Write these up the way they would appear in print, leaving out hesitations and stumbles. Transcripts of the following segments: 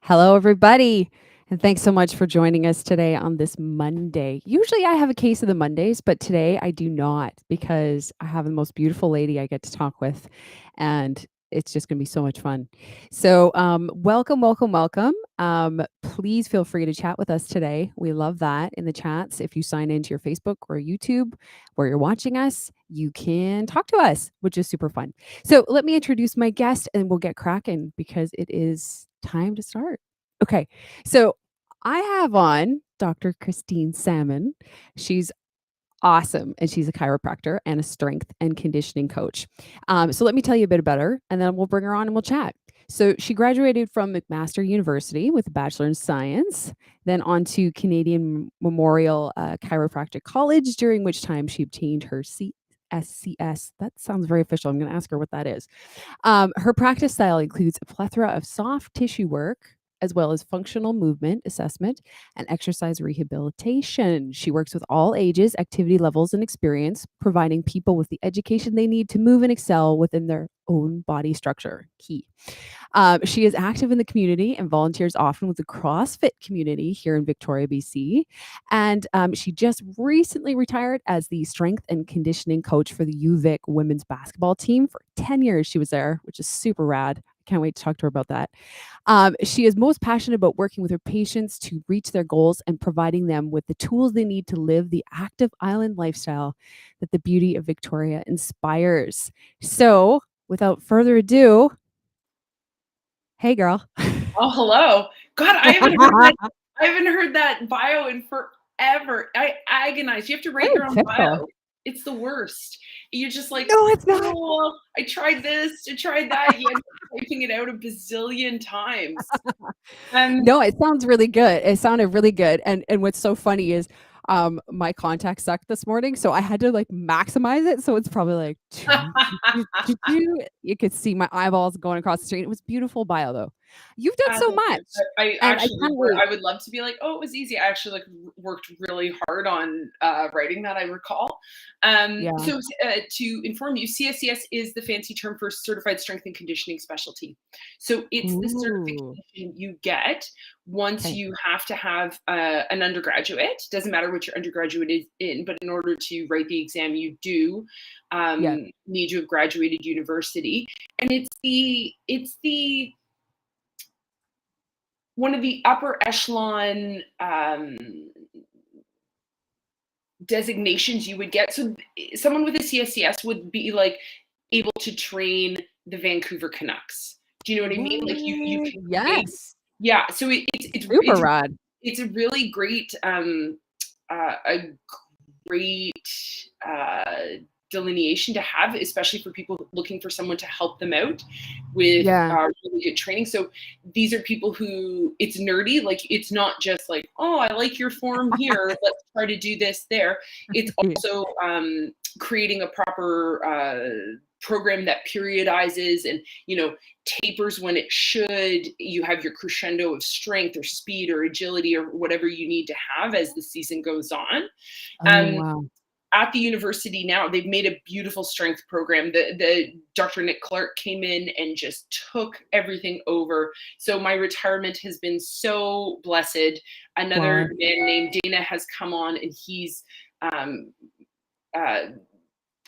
Hello, everybody. And thanks so much for joining us today on this Monday. Usually I have a case of the Mondays, but today I do not because I have the most beautiful lady I get to talk with. And it's just going to be so much fun. So, welcome, welcome, welcome. Please feel free to chat with us today. We love that in the chats. If you sign into your Facebook or YouTube where you're watching us, you can talk to us, which is super fun. So, let me introduce my guest and we'll get cracking because it is time to start. Okay. So, I have on Dr. Kristine Salmon. She's awesome, and she's a chiropractor and a strength and conditioning coach. So let me tell you a bit about her, and then we'll bring her on and we'll chat. So she graduated from McMaster University with a Bachelor in Science, then on to Canadian Memorial Chiropractic College, during which time she obtained her CSCS. That sounds very official. I'm going to ask her what that is. Her practice style includes a plethora of soft tissue work, as well as functional movement assessment and exercise rehabilitation. She works with all ages, activity levels, and experience, providing people with the education they need to move and excel within their own body structure. Key. She is active in the community and volunteers often with the CrossFit community here in Victoria, BC. And she just recently retired as the strength and conditioning coach for the UVic women's basketball team. For 10 years, she was there, which is super rad. Can't wait to talk to her about that. She is most passionate about working with her patients to reach their goals and providing them with the tools they need to live the active island lifestyle that the beauty of Victoria inspires. So, without further ado, hey, girl. Oh, hello. God, I haven't heard that bio in forever. I agonize. You have to write Very your own typical. bio. It's the worst. You're just like, No, it's not. oh, I tried this, I tried that. You end up typing it out a bazillion times. And No, it sounds really good. It sounded really good. And what's so funny is my contact sucked this morning, so I had to like maximize it. So it's probably like you could see my eyeballs going across the screen. It was beautiful bio though. You've done so thank you. much. I And I actually can't wait. I would love to be like, oh, it was easy. I actually worked really hard on writing that. I recall. Yeah. To inform you, CSCS is the fancy term for Certified Strength and Conditioning Specialty. So it's the Ooh. certification you get once Okay. you have to have an undergraduate. Doesn't matter what your undergraduate is in, but in order to write the exam, you do Yeah. need to have graduated university, and it's the one of the upper echelon designations you would get. So someone with a CSCS would be like able to train the Vancouver Canucks. Do you know what I mean? Like you What? can create, Yes. yeah. So it's Super rad. it's a really great a great uh, delineation to have, especially for people looking for someone to help them out with Yeah. really good training. So these are people who it's nerdy, like it's not just like, oh, I like your form here, let's try to do this there. It's also creating a proper program that periodizes and tapers when it should. You have your crescendo of strength or speed or agility or whatever you need to have as the season goes on. Oh um, wow. at the university now, they've made a beautiful strength program. The Dr. Nick Clark came in and just took everything over. So my retirement has been so blessed. Another Wow. man named Dana has come on, and he's um, uh,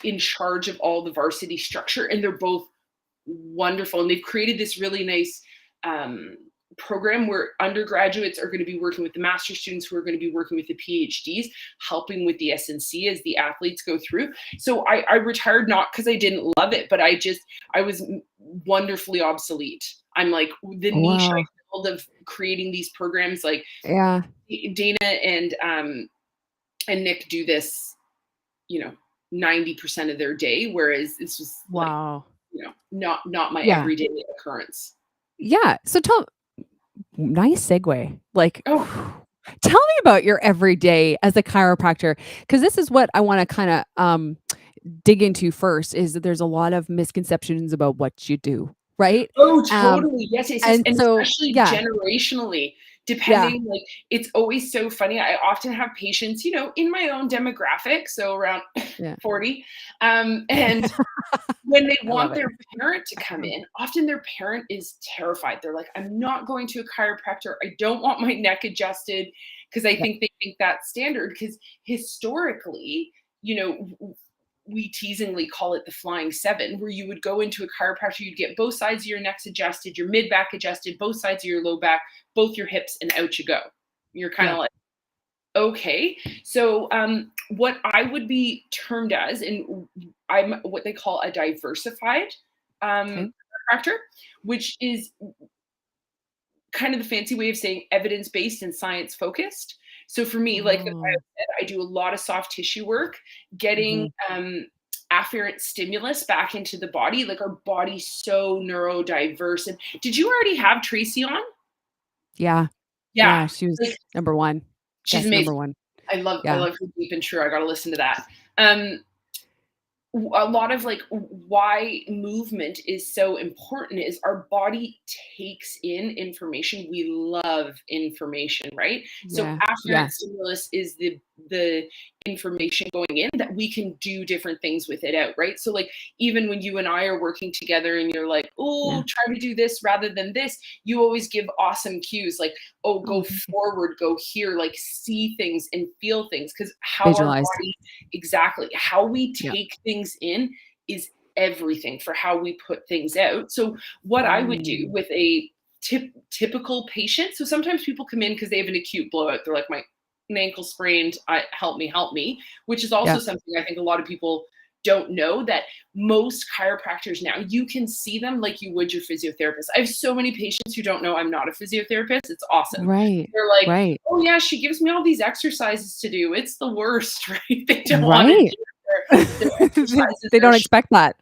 in charge of all the varsity structure, and they're both wonderful. And they've created this really nice program where undergraduates are going to be working with the master students who are going to be working with the PhDs, helping with the SNC as the athletes go through. So I retired not because I didn't love it, but I was wonderfully obsolete. I'm like the niche I Wow. filled of creating these programs, like Yeah. Dana and Nick do this, 90% of their day, whereas this was like, Wow. not my Yeah. everyday occurrence. Yeah. So nice segue. Like, Oh, tell me about your everyday as a chiropractor, because this is what I want to kind of dig into first. Is that there's a lot of misconceptions about what you do, right? oh, Um, totally. Yes, yes, yes. and And so especially yeah, generationally. Yeah. depending, like, it's always so funny. I often have patients, in my own demographic, so around Yeah. 40, and when they I love want it. their parent to come in, often their parent is terrified. They're like, "I'm not going to a chiropractor. I don't want my neck adjusted," because I Yeah. think they think that's standard. Because historically, we teasingly call it the flying seven, where you would go into a chiropractor, you'd get both sides of your necks adjusted, your mid back adjusted, both sides of your low back, both your hips, and out you go. You're kind Yeah. of like, okay. So what I would be termed as, and I'm what they call a diversified Okay. chiropractor, which is kind of the fancy way of saying evidence-based and science-focused. So for me, like I Oh. said, I do a lot of soft tissue work, getting Mhm. afferent stimulus back into the body. Like our body's so neurodiverse. And did you already have Tracy on? Yeah. Yeah, Yeah, she was like number 1. she's Guest number amazing. 1. I Yeah. love her deep and true. I got to listen to that. Um, a lot of like why movement is so important is our body takes in information. We love information, right? So Yeah. afferent Yeah. stimulus is the information going in that we can do different things with it out, right? So like even when you and I are working together and you're like, Yeah. oh, try to do this rather than this, you always give awesome cues like, oh, Oh, go thank you. forward, go here, like see things and feel things, because how our Visualize. body, exactly. How we Yeah. take things in is everything for how we put things out. So, what I would do Mm. with a typical patient, so sometimes people come in because they have an acute blowout. They're like, my ankle sprained, help me, which is also Yeah. something I think a lot of people don't know, that most chiropractors now, you can see them like you would your physiotherapist. I have so many patients who don't know I'm not a physiotherapist. It's awesome. Right. They're like, Right. oh yeah, she gives me all these exercises to do. It's the worst, right? They don't want to do Right. their exercises, They their don't expect that.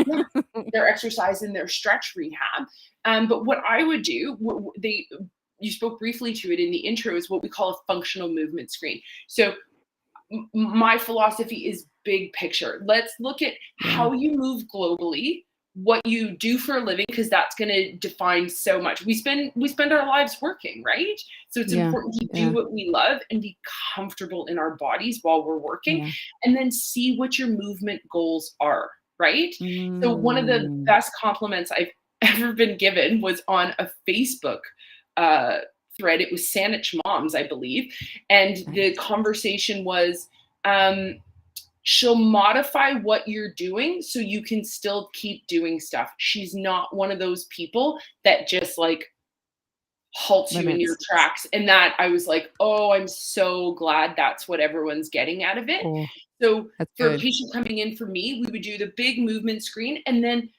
yeah, their exercise and their stretch rehab. But what I would do, you spoke briefly to it in the intro, is what we call a functional movement screen. So my philosophy is big picture. Let's look at Yeah. how you move globally, what you do for a living, because that's going to define so much. We spend our lives working, right? So it's Yeah. important to do Yeah. what we love and be comfortable in our bodies while we're working, Yeah. and then see what your movement goals are, right? So one of the Mm. best compliments I've ever been given was on a Facebook uh, thread. It was Saanich Moms, I believe, and the Nice. conversation was, um, she'll modify what you're doing so you can still keep doing stuff. She's not one of those people that just like halts you in your Limits. tracks. And that I was like, oh, I'm so glad that's what everyone's getting out of it. Oh, So that's for a good. patient coming in for me, we would do the big movement screen, and then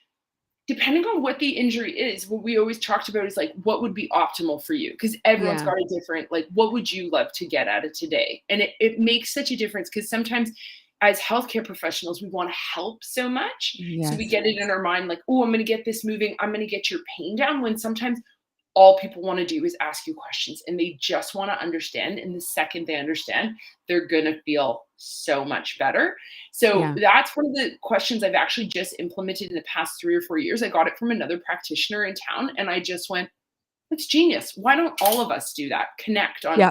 depending on what the injury is, what we always talked about is like, what would be optimal for you? Because everyone's Yeah. got a different, like, what would you love to get out of today? And it makes such a difference, because sometimes as healthcare professionals, we want to help so much. So we Yes. get it in our mind, like, oh, I'm going to get this moving. I'm going to get your pain down, when sometimes all people want to do is ask you questions, and they just want to understand. And the second they understand, they're going to feel so much better. So Yeah. that's one of the questions I've actually just implemented in the past 3 or 4 years. I got it from another practitioner in town, and I just went, that's genius. Why don't all of us do that? Connect on Yeah.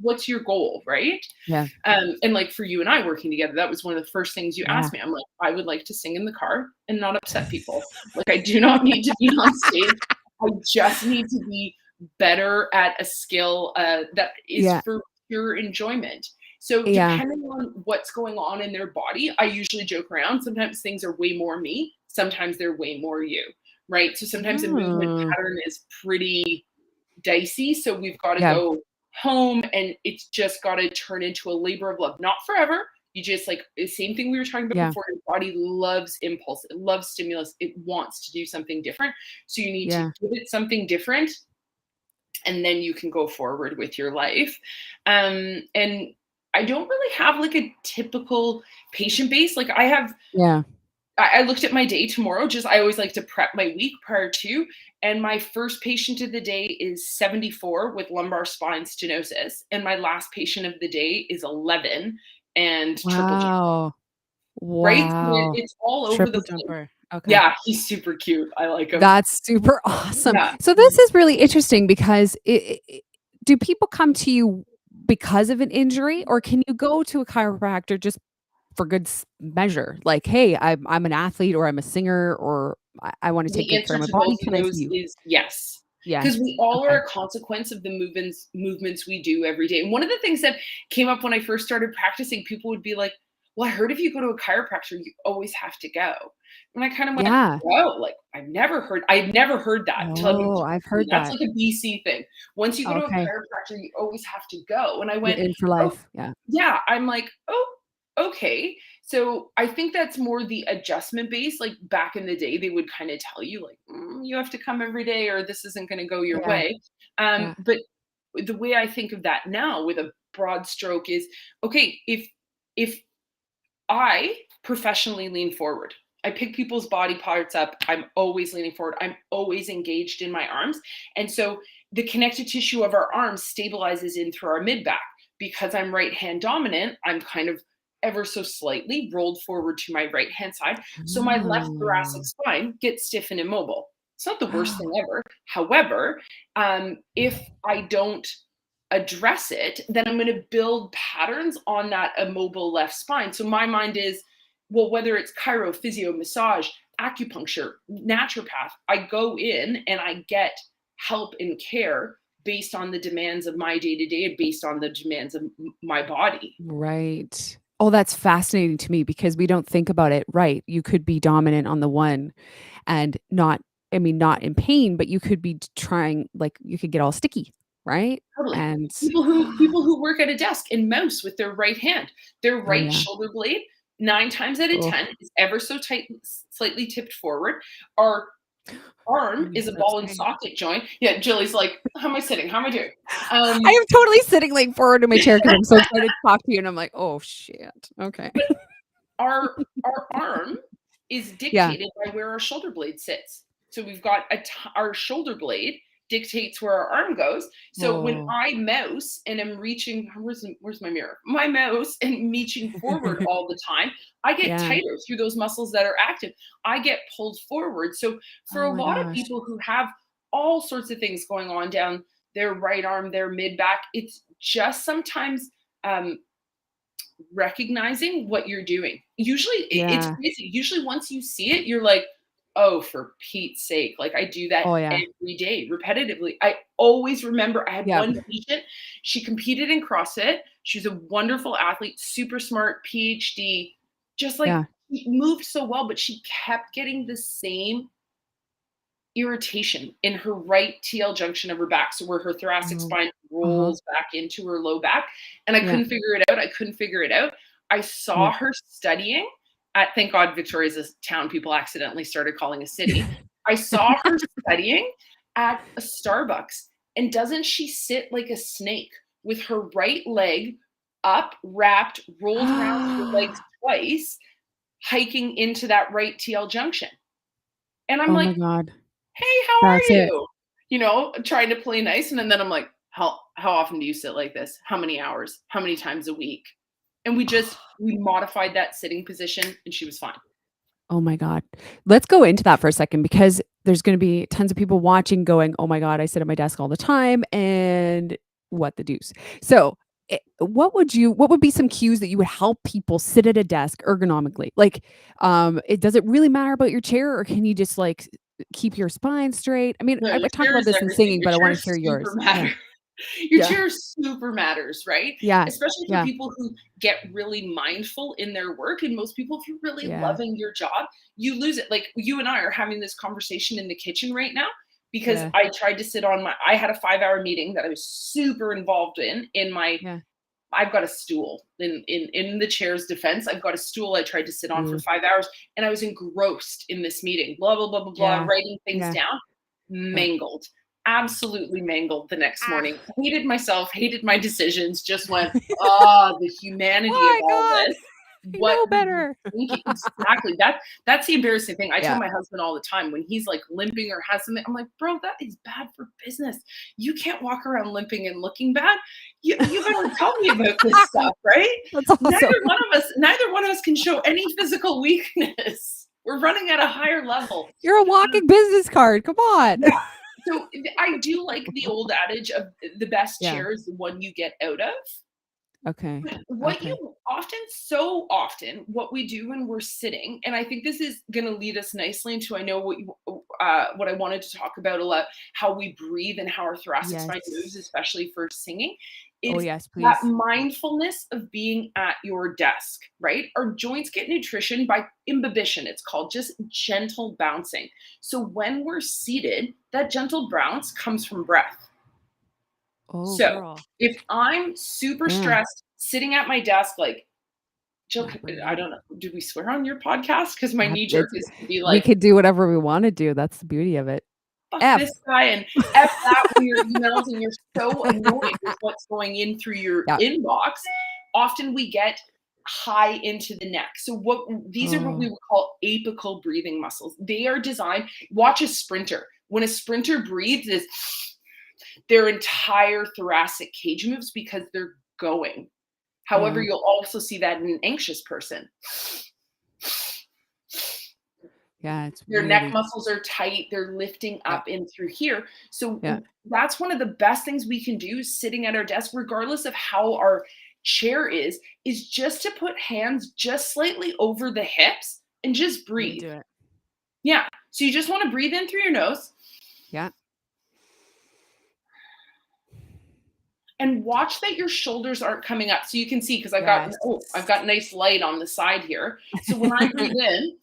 what's your goal, right? Yeah. And like for you and I working together, that was one of the first things you Yeah. asked me. I'm like, I would like to sing in the car and not upset people. Like, I do not need to be on stage. I just need to be better at a skill that is Yeah. for pure enjoyment. So Yeah. depending on what's going on in their body, I usually joke around. Sometimes things are way more me. Sometimes they're way more you, right? So sometimes a movement Oh. pattern is pretty dicey. So we've got to Yeah. go home, and it's just got to turn into a labor of love. Not forever. You just like the same thing we were talking about Yeah. before. Your body loves impulse, it loves stimulus, it wants to do something different. So you need to Yeah. give it something different, and then you can go forward with your life. And I don't really have like a typical patient base. Like Yeah. I looked at my day tomorrow. Just I always like to prep my week prior to, and my first patient of the day is 74 with lumbar spine stenosis, and my last patient of the day is 11 and triple jump. Wow. Right? So Wow. it's all over the Triple place. jumper. Okay. Yeah, he's super cute. I like him. That's super awesome. Yeah. So this is really interesting because do people come to you because of an injury, or can you go to a chiropractor just for good measure? Like, hey, I'm an athlete, or I'm a singer, or I want to take The good care answer of my to body. both of Can I see those you? is yes. Yeah. Because we all are Okay. a consequence of the movements we do every day. And one of the things that came up when I first started practicing, people would be like, "Well, I heard if you go to a chiropractor, you always have to go." And I kind of went, Yeah. "Whoa!" Like I've never heard that until I moved Oh, to I've BC. heard That's that. like a BC thing. Once you go to a Okay. chiropractor, you always have to go. And I You're went, in for "Oh, life. Yeah. yeah." I'm like, "Oh, okay." So I think that's more the adjustment base. Like back in the day, they would kind of tell you like, you have to come every day, or this isn't going to go your Yeah. way. Yeah. But the way I think of that now, with a broad stroke, is okay. If I professionally lean forward, I pick people's body parts up. I'm always leaning forward. I'm always engaged in my arms, and so the connective tissue of our arms stabilizes in through our mid back. Because I'm right hand dominant, I'm kind of ever so slightly rolled forward to my right hand side. So my left thoracic Oh. spine gets stiff and immobile. It's not the worst thing ever. However, if I don't address it, then I'm going to build patterns on that immobile left spine. So my mind is, well, whether it's chiro, physio, massage, acupuncture, naturopath, I go in and I get help and care based on the demands of my day to day and based on the demands of my body. Right. Oh, that's fascinating to me because we don't think about it. Right. You could be dominant on the one and not, I mean, not in pain, but you could be trying, like, you could get all sticky. Right. Totally. And, People who work at a desk and mouse with their right hand, their oh, right yeah. shoulder blade, 9 times out of Oh, 10 is ever so tight, slightly tipped forward. Our arm made me is a so ball and excited. socket joint. Yeah, Jilly's like, "How am I sitting? How am I doing?" I Um, am totally sitting like forward in my chair because I'm so excited to talk to you. And I'm like, oh, shit. Okay. but our arm is Yeah. dictated by where our shoulder blade sits. So we've got our shoulder blade dictates where our arm goes. So when Oh, I mouse and am reaching, where's my mirror? My mouse and reaching forward all the time, I get yeah. tighter through those muscles that are active. I get pulled forward. So for Oh a my lot of gosh. people who have all sorts of things going on down their right arm, their mid back, it's just sometimes um, recognizing what you're doing. Usually it's Yeah. crazy. Usually once you see it, you're like, "Oh, for Pete's sake." Like I do that Oh, yeah. every day repetitively. I always remember I had Yeah. one patient, she competed in CrossFit. She's a wonderful athlete, super smart, PhD, just like Yeah. she moved so well, but she kept getting the same irritation in her right TL junction of her back, so where her thoracic Oh, spine uh-huh. rolls back into her low back, and I Yeah. couldn't figure it out. I couldn't figure it out. I Yeah. saw her studying at, thank God Victoria's a town people accidentally started calling a city. I saw her studying at a Starbucks, and doesn't she sit like a snake with her right leg up, wrapped, rolled around her legs twice, hiking into that right TL junction. And I'm Oh like, my god. "Hey, how are That's it. you?" Trying to play nice, and then I'm like, "How often do you sit like this? How many hours? How many times a week?" And we modified that sitting position, and she was fine. Oh my god. Let's go into that for a second because there's gonna be tons of people watching going, "Oh my god, I sit at my desk all the time, and what the deuce?" So, what would be some cues that you would help people sit at a desk ergonomically? Like, does it really matter about your chair, or can you just, like, keep your spine straight? I mean, No, I your talk chair about is this in everything. singing, Your but I chair wanna hear super yours. Yeah. matters. Your Yeah. chair super matters, right? Yeah. Especially for Yeah. people who get really mindful in their work. And most people, if you're really Yeah. loving your job, you lose it. Like you and I are having this conversation in the kitchen right now because Yeah. I tried to sit on I had a 5 hour meeting that I was super involved in my, Yeah. I've got a stool in the chair's defense. I've got a stool I tried to sit on for Mm. 5 hours, and I was engrossed in this meeting, blah, blah, blah, blah, blah, Yeah. writing things Yeah. down, Yeah. mangled, absolutely mangled the next Ah. morning. Hated myself, hated my decisions, just went, "Ah, the humanity of My all god. this. I What know were you better. thinking?" Exactly. That's the embarrassing thing. I tell Yeah. my husband all the time when he's like limping or has something, I'm like, "Bro, that is bad for business. You can't walk around limping and looking bad. You better tell me about this stuff, right?" That's awesome. Neither one of us can show any physical weakness. We're running at a higher level. You're a walking business card. Come on. Yeah. So I do like the old adage of the best Yeah. chair is the one you get out of. Okay. But what Okay. you often, so often, what we do when we're sitting, and I think this is going to lead us nicely into, I know what I wanted to talk about a lot, how we breathe and how our thoracic spine moves, Yes. especially for singing, Oh, is yes, that please. mindfulness of being at your desk, right? Our joints get nutrition by imbibition, it's called, just gentle bouncing. So when we're seated, that gentle bounce comes from breath. Oh, So girl. if I'm super Yeah. stressed, sitting at my desk, like, Jill, Yeah, breathe I in. don't know, do we swear on your podcast? Because my knee jerk It's is to be we like, could do whatever we wanna do, that's the beauty of it. fuck this F. guy and F that when your emails and you're so annoyed with what's going in through your Yeah. inbox. Often we get high into the neck. So these are what we Oh, would call apical breathing muscles. They are designed, watch a sprinter. When a sprinter breathes, is their entire thoracic cage moves because they're going. However, yeah, you'll also see that in an anxious person. yeah, it's Their neck really muscles are tight, they're lifting yeah, up in through here. So yeah. that's one of the best things we can do sitting at our desk, regardless of how our chair is just to put hands just slightly over the hips and just I'm gonna breathe. do it. Yeah. So you just want to breathe in through your nose Yeah. and watch that your shoulders aren't coming up. So you can see, because Yes. I've got nice light on the side here. So when I breathe in,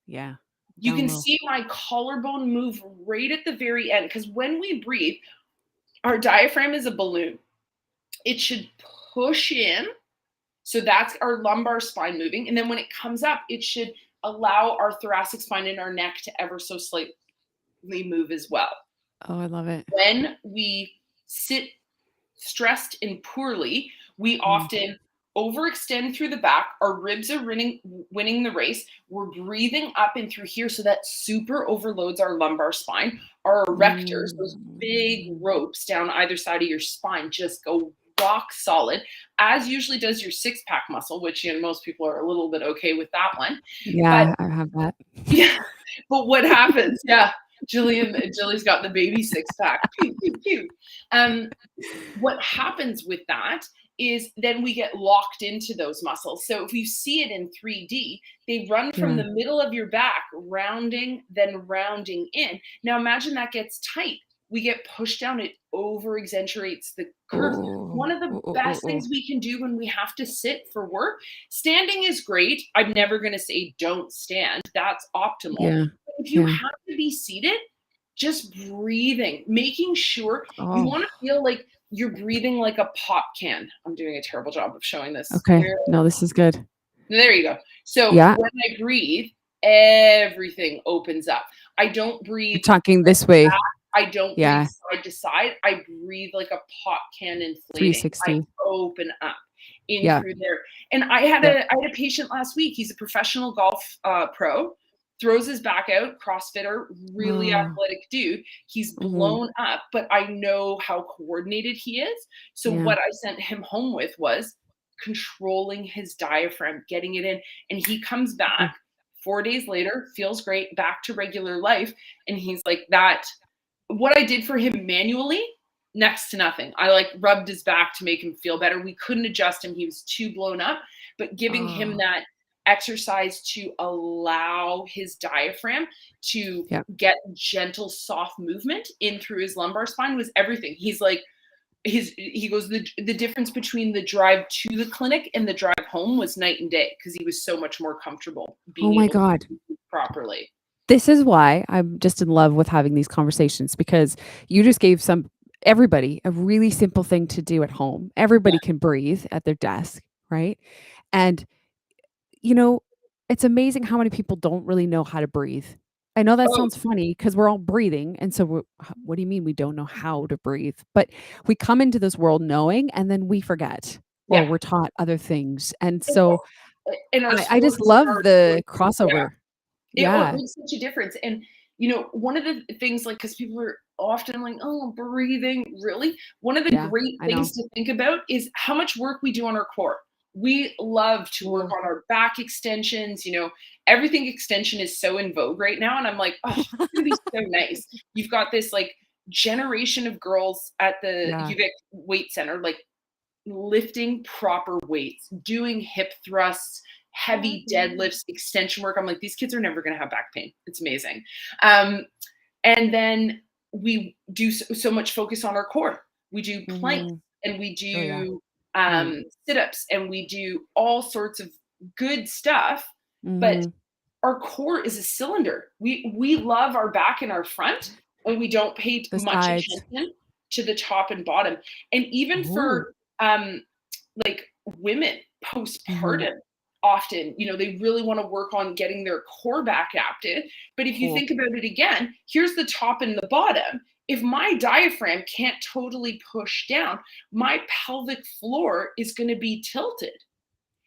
Yeah. you Down can low. see my collarbone move right at the very end. Because when we breathe, our diaphragm is a balloon. It should push in. So that's our lumbar spine moving. And then when it comes up, it should allow our thoracic spine and our neck to ever so slightly move as well. Oh, I love it. When we sit stressed and poorly, we Mm. often overextend through the back. Our ribs are winning the race. We're breathing up and through here, so that super overloads our lumbar spine. Our erectors, those big Mm. ropes down either side of your spine, just go rock solid, as usually does your six pack muscle, which, you know, most people are a little bit okay with that one. But Yeah, I have that. yeah, but what happens? Yeah, Jilly's got the baby six pack. Pew, pew, pew. What happens with that is then we get locked into those muscles. So if you see it in 3D, they run from Yeah. the middle of your back, rounding, then rounding in. Now imagine that gets tight. We get pushed down, it over accentuates the curves. One Oh. of the Oh, oh, oh, best oh. things we can do when we have to sit for work, standing is great. I'm never going to say don't stand, that's optimal. Yeah. But if you Yeah. have to be seated, just breathing, making sure you Oh, want to feel like you're breathing like a pop can. I'm doing a terrible job of showing this. okay. No, this is good. There you go. So Yeah. when I breathe, everything opens up. I don't You're breathe talking this way. I don't breathe Yeah. side to side. I breathe like a pop can inflating. I 360. open up in Yeah. through there. And I had a patient last week. He's a professional golf pro, throws his back out, CrossFitter, really Oh. athletic dude. He's Mhm. blown up, but I know how coordinated he is. So Yeah. what I sent him home with was controlling his diaphragm, getting it in. And he comes Mhm. back 4 days later, feels great, back to regular life. And he's like, that what I did for him manually, next to nothing. I like rubbed his back to make him feel better. We couldn't adjust him. He was too blown up, but giving him Oh. that exercise to allow his diaphragm to Yeah. get gentle, soft movement in through his lumbar spine was everything. He's like, he goes, the difference between the drive to the clinic and the drive home was night and day because he was so much more comfortable Oh being my able to god. move properly. This is why I'm just in love with having these conversations because you just gave everybody a really simple thing to do at home. Yeah. Everybody can breathe at their desk, right? And you know, it's amazing how many people don't really know how to breathe. I know that Oh, sounds funny because we're all breathing. And so, what do you mean we don't know how to breathe? But we come into this world knowing and then we forget or yeah. we're taught other things. And And, so, and our I just sports and love our the choices. Yeah. crossover. It Yeah. makes such a difference. And, one of the things, like, because people are often like, oh, breathing, really? One of the Yeah. great I things know. to think about is how much work we do on our core. We love to work Cool. on our back extensions. Everything extension is so in vogue right now. And I'm like, oh, it's going to be so nice. You've got this like generation of girls at the Yeah. UVic Weight Center, like lifting proper weights, doing hip thrusts, heavy deadlifts, extension work. I'm like, these kids are never going to have back pain. It's amazing. And then we do so much focus on our core. We do planks Mhm. and we Oh, yeah. do Mm. sit-ups and we do all sorts of good stuff. But Mhm. our core is a cylinder. We love our back and our front, and we don't pay The much sides. attention to the top and bottom. And even Oh. for like women Mhm. postpartum, often, they really want to work on getting their core back active. But if you Cool. think about it again, here's the top and the bottom. If my diaphragm can't totally push down, my pelvic floor is going to be tilted.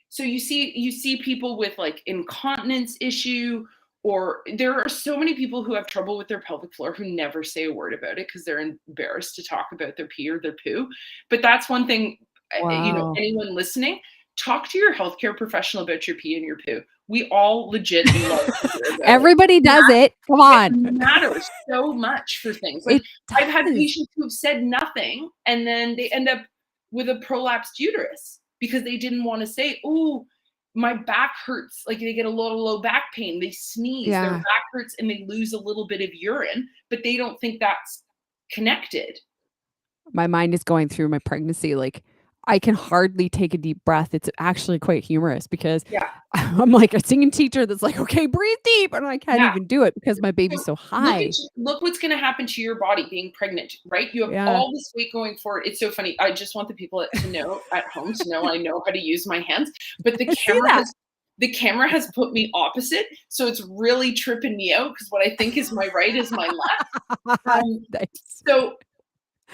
So you see people with like incontinence issue, or there are so many people who have trouble with their pelvic floor who never say a word about it because they're embarrassed to talk about their pee or their poo. But that's one thing, Wow. anyone listening, talk to your healthcare professional about your pee and your poo. We all legit love to hear about it. Everybody does it. Come It on. matters so much for things. Like, It I've had does. patients who've said nothing, and then they end up with a prolapsed uterus because they didn't wanna say, "Ooh, my back hurts." Like, they get a little low back pain, they sneeze, their Yeah. back hurts, and they lose a little bit of urine, but they don't think that's connected. My mind is going through my pregnancy, like, I can hardly take a deep breath. It's actually quite humorous because Yeah, I'm like a singing teacher that's like, "Okay, breathe deep," and I can't yeah. even do it because my So baby's so look at high. look what's gonna happen to your body being pregnant, right? You have Yeah. all this weight going forward. It's so funny. I just want the people to know at home to know I know how to use my hands, but I see that. the camera has put me opposite, so it's really tripping me out because what I think is my right is my left. Um, Nice. so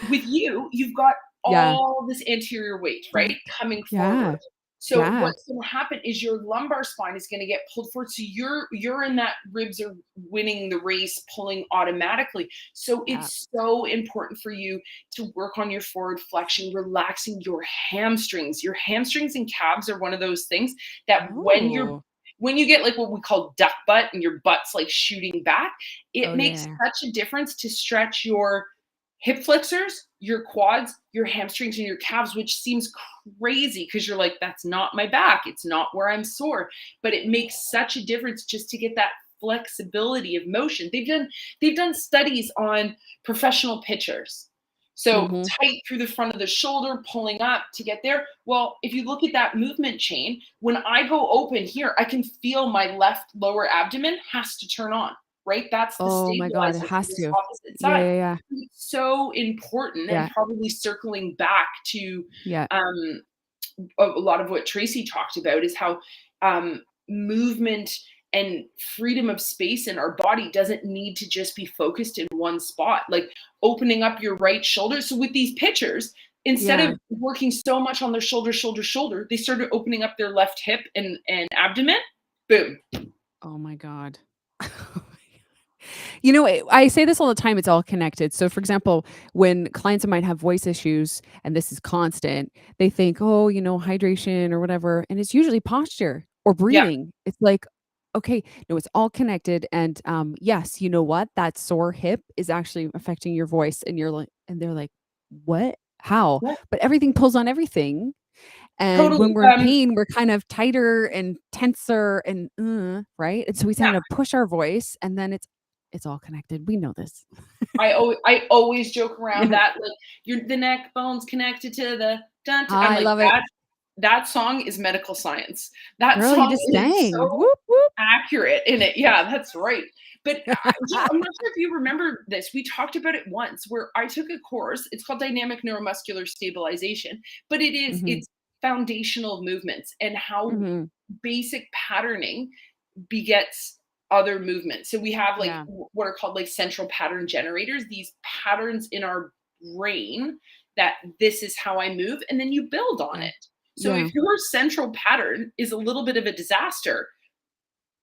with you, you've got Yeah. all this anterior weight, right, coming forward. Yeah. So Yeah. what's gonna happen is your lumbar spine is gonna get pulled forward. So you're in that ribs are winning the race, pulling automatically. So Yeah. it's so important for you to work on your forward flexion, relaxing your hamstrings. Your hamstrings and calves are one of those things that Oh. when you get like what we call duck butt and your butt's like shooting back, Oh, it makes yeah. such a difference to stretch your hip flexors, your quads, your hamstrings, and your calves, which seems crazy because you're like, that's not my back. It's not where I'm sore. But it makes such a difference just to get that flexibility of motion. They've done studies on professional pitchers. So Mhm. tight through the front of the shoulder, pulling up to get there. Well, if you look at that movement chain, when I go open here, I can feel my left lower abdomen has to turn on, right? That's the Oh my god, it stabilizer for has this to. opposite Yeah, side. yeah, yeah. It's so important, and Yeah. probably circling back to Yeah. um, a lot of what Tracy talked about is how movement and freedom of space in our body doesn't need to just be focused in one spot. Like opening up your right shoulder. So with these pitchers, instead Yeah. of working so much on their shoulder, shoulder, shoulder, they started opening up their left hip and abdomen. Boom. Oh my god. You know, I say this all the time, it's all connected. So, for example, when clients of mine have voice issues and this is constant, they think, "Oh, hydration or whatever," and it's usually posture or Yeah. breathing. It's like, okay, no, it's all connected, and, yes, you know what? That sore hip is actually affecting your voice, and they're like, "What? How?" Yeah. But everything pulls on everything, and when Totally. we're in pain, we're kind of tighter and tenser and, right? And so we Yeah. tend to push our voice, and then it's all connected. We know this. I always joke around Yeah. that, like, the neck bone's connected to the dun I'm I like, love it. that song is medical science. That Girl, you song just is sang. so Whoop, whoop. accurate in it. Yeah, that's right. But I'm not sure if you remember this. We talked about it once where I took a course. It's called Dynamic Neuromuscular Stabilization, but Mhm, it's foundational movements and how mhm. basic patterning begets other movements. So we have like Yeah, what are called like central pattern generators, these patterns in our brain that this is how I move, and then you build on yeah, it. So yeah. if your central pattern is a little bit of a disaster,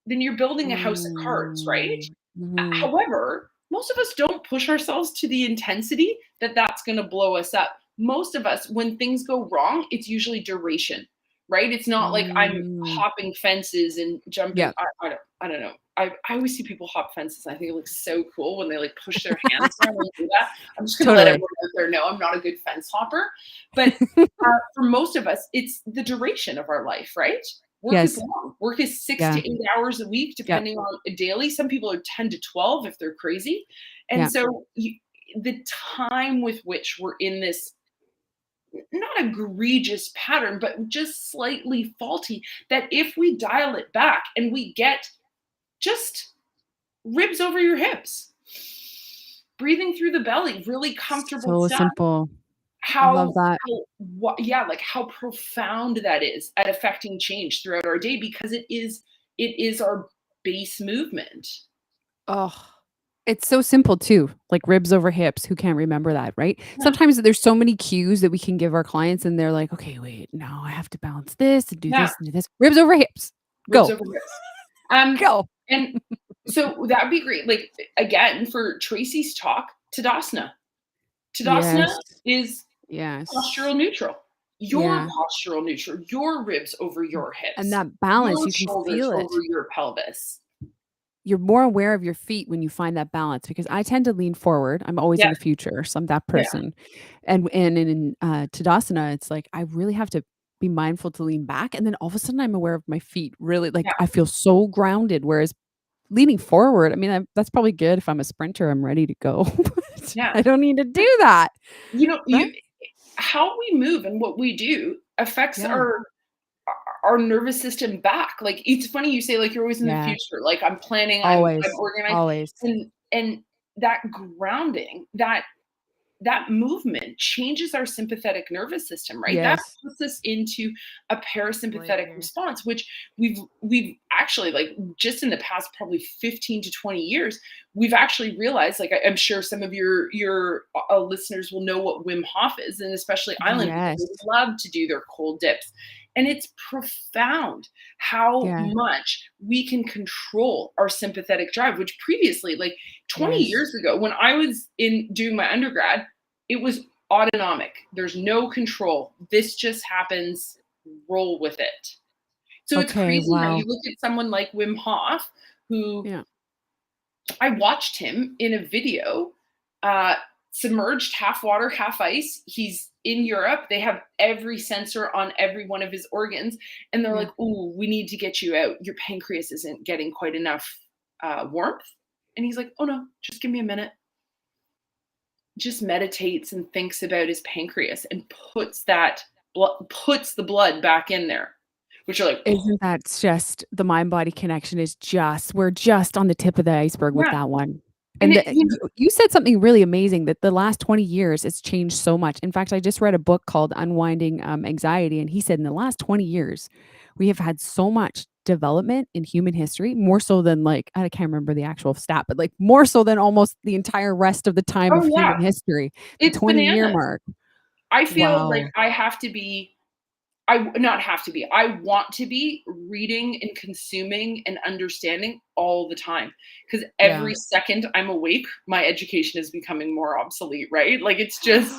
then you're building a house of cards, right? Mm, mhm. However, most of us don't push ourselves to the intensity that that's going to blow us up. Most of us, when things go wrong, it's usually duration. right? It's not like I'm Mm. hopping fences and jumping. Yep. I don't know. I always see people hop fences. I think it looks so cool when they like push their hands down and do that. I'm just gonna let Totally. everyone out there know I'm not a good fence hopper. But for most of us, it's the duration of our life, right? Work is Yes. long. Work is 6 Yeah. to 8 hours a week, Yep. depending on daily. Some people are 10 to 12 if they're crazy. And Yeah. so the time with which we're in this not egregious pattern, but just slightly faulty, that if we dial it back and we get just ribs over your hips, breathing through the belly, really comfortable So stuff, simple. I love how that. yeah, like how profound that is at affecting change throughout our day, because it is our base movement. Oh, it's so simple too, like ribs over hips. Who can't remember that, right? Yeah, Sometimes there's so many cues that we can give our clients, and they're like, okay, wait, no, I have to balance this and do yeah, this and do this. Ribs over hips. ribs Go. over hips. Go. And so that'd be great. Like again, for Tracy's talk, Tadasana. Tadasana Yes. is Yes. postural neutral. Your Yeah. postural neutral, your ribs over Mm, your and hips, that balance, your you can shoulders feel over it. your pelvis. You're more aware of your feet when you find that balance because I tend to lean forward. I'm always in Yeah, the future, so I'm that yeah, person. And in, Tadasana, it's like I really have to be mindful to lean back, and then all of a sudden, I'm aware of my feet really yeah, like, I feel so grounded, whereas leaning forward, I mean, that's probably good if I'm a sprinter, I'm ready to go, but yeah. I don't need to But do that, you know, right? how we move and what we do affects Yeah. our nervous system back. Like it's funny you say like you're always in the Yeah. future. Like I'm planning, I'm Always. organized, Always. and that grounding, that movement changes our sympathetic nervous system, right? That Yes. puts us into a Totally parasympathetic agree. response, which we've actually like just in the past probably 15 to 20 years, we've actually realized, like I'm sure some of your listeners will know what Wim Hof is, and especially island people, they Yes. love to do their cold dips. And it's profound how Yeah. much we can control our sympathetic drive, which previously, like 20 Yes. years ago, when I was in doing my undergrad, it was autonomic. There's no control. This just happens. Roll with it. So it's Okay, crazy how you wow. look at someone like Wim Hof, who Yeah. I watched him in a video, uh, submerged, half water, half ice. He's in Europe. They have every sensor on every one of his organs. And they're Yeah. like, "Ooh, we need to get you out. Your pancreas isn't getting quite enough warmth." And he's like, "Oh no, just give me a minute." Just meditates and thinks about his pancreas and puts the blood back in there, which are like, Isn't that just the mind-body connection is just we're just on the tip of the iceberg with yeah. that one. And And it, you said something really amazing that the last 20 years, it's changed so much. In fact, I just read a book called Unwinding, Anxiety, and he said in the last 20 years, we have had so much development in human history, more so than, like I can't remember the actual stat, but, like, more so than almost the entire rest of the time of oh yeah, human history, the it's 20-year bananas. mark. I feel like Wow. I have to be I not have to be. I want to be reading and consuming and understanding all the time, because Yeah. every second I'm awake, my education is becoming more obsolete, right? Like it's just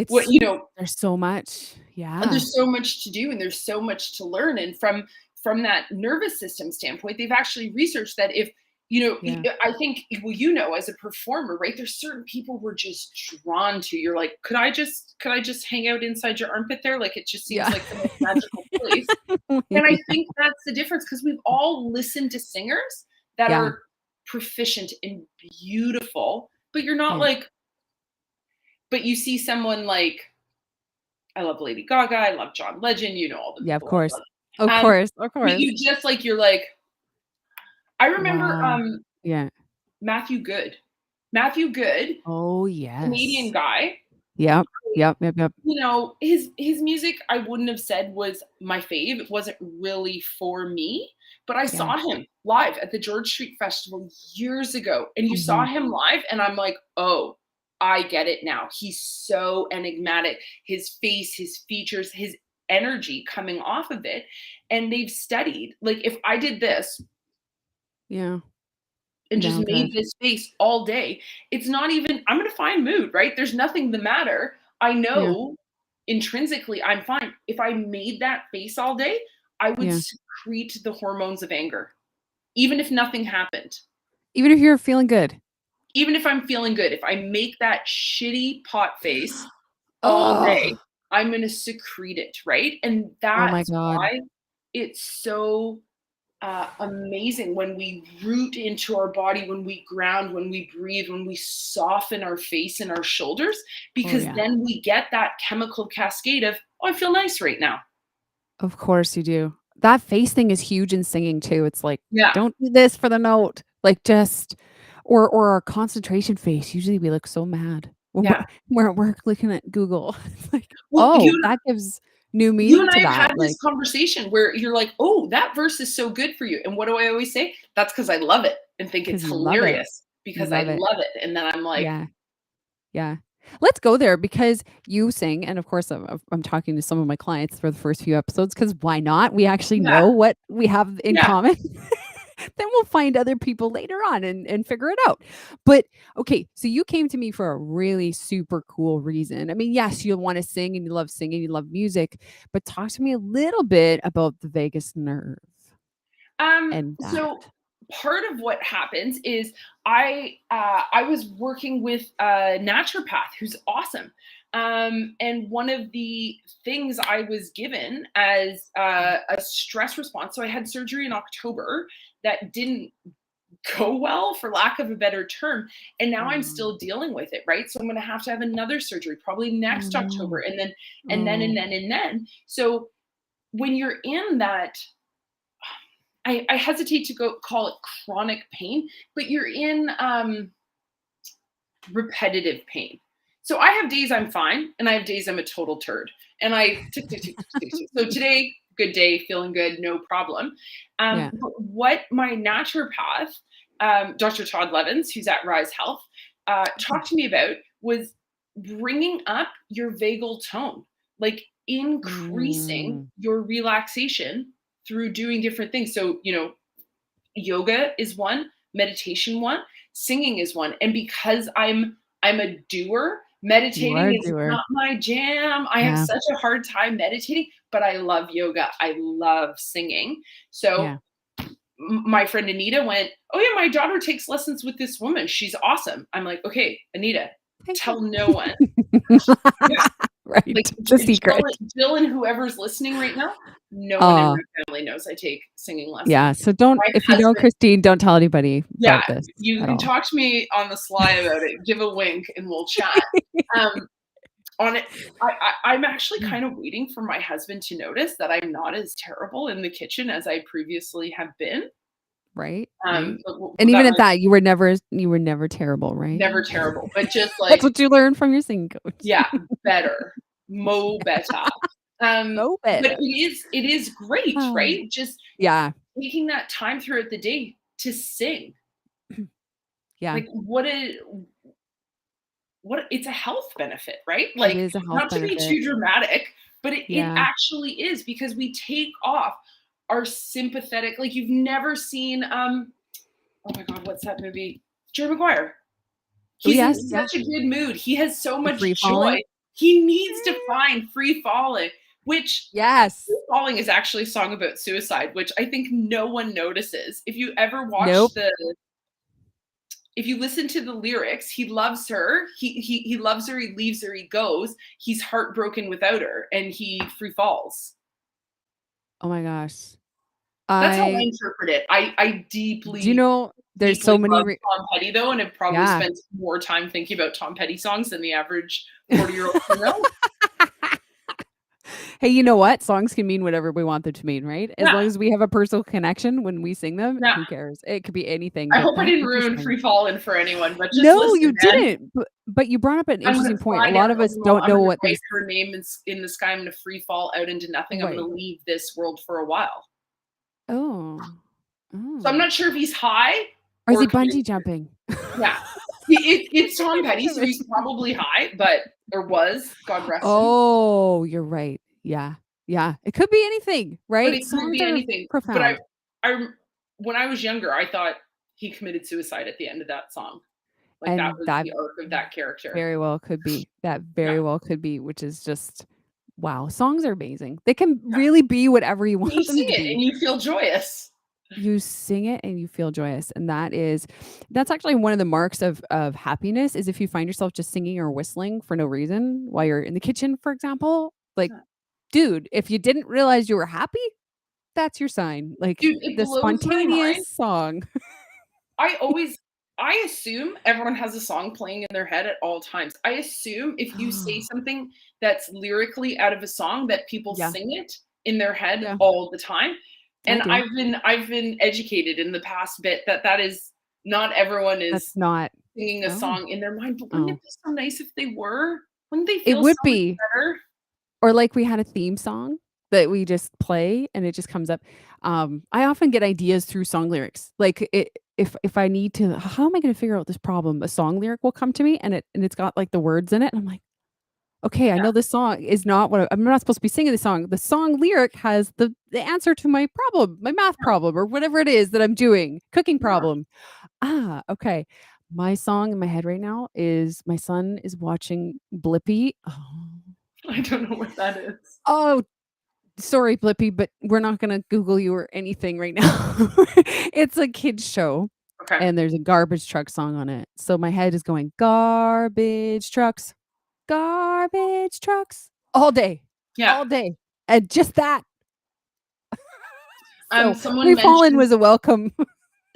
what It's you know, there's so much. Yeah. there's so much to do and there's so much to learn, and from that nervous system standpoint, they've actually researched that if Yeah. I think, well, as a performer, right, there's certain people we're just drawn to. You're like, could I just hang out inside your armpit there? Like it just seems Yeah. like the most magical place. And I think that's the difference, because we've all listened to singers that Yeah. are proficient and beautiful, but you're not Yeah. like, but you see someone like, I love Lady Gaga, I love John Legend, all the Yeah, of people I course. love. Of Um, course, of but course. you just like, you're like, I remember Wow. Yeah. Matthew Good. Matthew Good, Oh, Canadian yes. guy. Yep. Yep, yep, yep. His music I wouldn't have said was my fave. It wasn't really for me, but I Yeah. saw him live at the George Street Festival years ago, and you saw Mhm. him live, and I'm like, "Oh, I get it now." He's so enigmatic. His face, his features, his energy coming off of it, and they've studied, like, if I did this Yeah. and just Now made good. this face all day, it's not even I'm gonna find mood, right? There's nothing the matter. I Yeah. know intrinsically, I'm fine. If I made that face all day, I would Yeah. secrete the hormones of anger, even if nothing happened. Even if you're feeling good. Even if I'm feeling good, if I make that shitty pot face all Oh, day, I'm gonna secrete it, right? And oh my that's God. why it's so amazing when we root into our body, when we ground, when we breathe, when we soften our face and our shoulders, Oh because yeah. then we get that chemical cascade of, oh, I feel nice right now. Of course you do. That face thing is huge in singing too. It's like, Yeah, don't do this for the note. Like just or our concentration face. Usually we look so mad when yeah. we're at work looking at Google. It's like, Well, oh, that gives new you meaning and I to have had that. this Like, conversation where you're like, oh, that verse is so good for you. And what do I always say? That's because I love it and think it's because you love it. hilarious You because I love it. love it. And then I'm like, Yeah. Yeah. Let's go there because you sing, and of course, I'm talking to some of my clients for the first few episodes because why not? We actually yeah, know what we have in yeah. common. Then we'll find other people later on and figure it out. But okay, so you came to me for a really super cool reason. I mean, yes, you want to sing and you love singing, you love music, but talk to me a little bit about the vagus nerve and So that. part of what happens is I was working with a naturopath who's awesome. And one of the things I was given as a stress response, so I had surgery in October that didn't go well, for lack of a better term, and now I'm Mm. still dealing with it, right? So I'm going to have another surgery probably Oh next October, no. and then Oh. so when you're in that, I hesitate to go call it chronic pain, but you're in repetitive pain. So I have days I'm fine, and I have days I'm a total turd. And I tick, tick, tick, tick, tick, tick. So today, good day, feeling good, no problem. Yeah. But what my naturopath, Dr. Todd Levins, who's at Rise Health, talked to me about was bringing up your vagal tone, like increasing Mm. your relaxation through doing different things. So, yoga is one, meditation one, singing is one. And because I'm a doer, You are meditating a is doer. not my jam. I have Yeah. such a hard time meditating, but I love yoga. I love singing. So Yeah. my friend Anita went, "Oh yeah, my daughter takes lessons with this woman. She's awesome." I'm like, "Okay, Anita, Thank you. tell no one." Yeah, like Right. The Jill, secret. Jill and whoever's listening right now, no one in Uh, my family knows I take singing yeah, lessons. so don't My if you know husband, Kristine, don't tell anybody yeah, about this you at can all. talk to me on the sly about it, give a wink, and we'll chat. Um, on it, I'm actually kind of waiting for my husband to notice that I'm not as terrible in the kitchen as I previously have been. Right, right. And But even that at might that, you were never terrible, right? never terrible, but just That's like, what you learned from your singing coach. yeah, better, mo better. Mo But better. it is great, Ah, right? Just yeah, taking that time throughout the day to sing. yeah. Like, what it's a health benefit, right? It Like, is a health not to be benefit. too dramatic, but it Yeah. actually is, because we take off our sympathetic, like, you've never seen, oh my god, what's that movie? Jerry Maguire. Oh, He's in yes, yeah. such a good mood. He has so The much free joy. falling? He needs to find Free Falling, which Yes. Free Falling is actually a song about suicide, which I think no one notices. Nope. If you listen to the lyrics, he loves her. He loves her. He leaves her. He goes. He's heartbroken without her, and he free falls. Oh my gosh. That's how I I interpret it. I do you deeply, know there's so deeply many love Tom Petty though, and have probably yeah. spent more time thinking about Tom Petty songs than the average 40-year-old female. Hey, you know what? Songs can mean whatever we want them to mean, right? As Yeah, long as we have a personal connection when we sing them, yeah. who cares? It could be anything, I but hope I that's didn't ruin interesting. Free Fallin' for anyone, but just No, listen, you man. didn't, but you brought up an I'm gonna interesting point. A fly down lot of us Romuald. don't I'm know gonna what write those her name in the sky. I'm gonna free fall out into nothing. I'm gonna right. leave this world for a while. Oh. So I'm Oh. not sure if he's high Or is or he committed. bungee jumping? Yeah. It's Tom Petty, so he's probably high, but or was, God rest him. Oh, you're right. Yeah. Yeah. It could be anything, But right? it could Songs be are anything. But profound. I when I was younger, I thought he committed suicide at the end of that song. Like, that And was that the arc of that character. very well could be. That Yeah. very well could be, which is just Wow, songs are amazing. They can really be whatever you You want them sing to it be. and you feel joyous. You sing it and you feel joyous, and that's actually one of the marks of happiness is if you find yourself just singing or whistling for no reason while you're in the kitchen, for example. Like, dude, if you didn't realize you were happy, that's your sign. Like, Dude, it the blows my spontaneous mind. song. I always I assume everyone has a song playing in their head at all times. I assume if you say something that's lyrically out of a song that people Yeah, sing it in their head yeah, all the time. I And do. I've been educated in the past bit that that is not everyone That's is not. singing a Oh, song in their mind, but wouldn't it oh. be so nice if they were? Wouldn't they It feel so would much be. better? Or like we had a theme song that we just play and it just comes up. I often get ideas through song lyrics. Like if I need to, how am I going to figure out this problem? A song lyric will come to me and it's got like the words in it. And I'm like, okay, I Yeah, know this song is not what I'm not supposed to be singing the song. The song lyric has the answer to my problem, my math yeah, problem, or whatever it is that I'm doing, cooking yeah. problem. Ah, okay. My song in my head right now is my son is watching Blippy. I don't know what that is. Oh, sorry, Blippy, but we're not gonna Google you or anything right now. It's a kids show, Okay. and there's a garbage truck song on it. So my head is going, garbage trucks," Yeah. all day, and just that. So, Someone Free Fallin' mentioned was a welcome.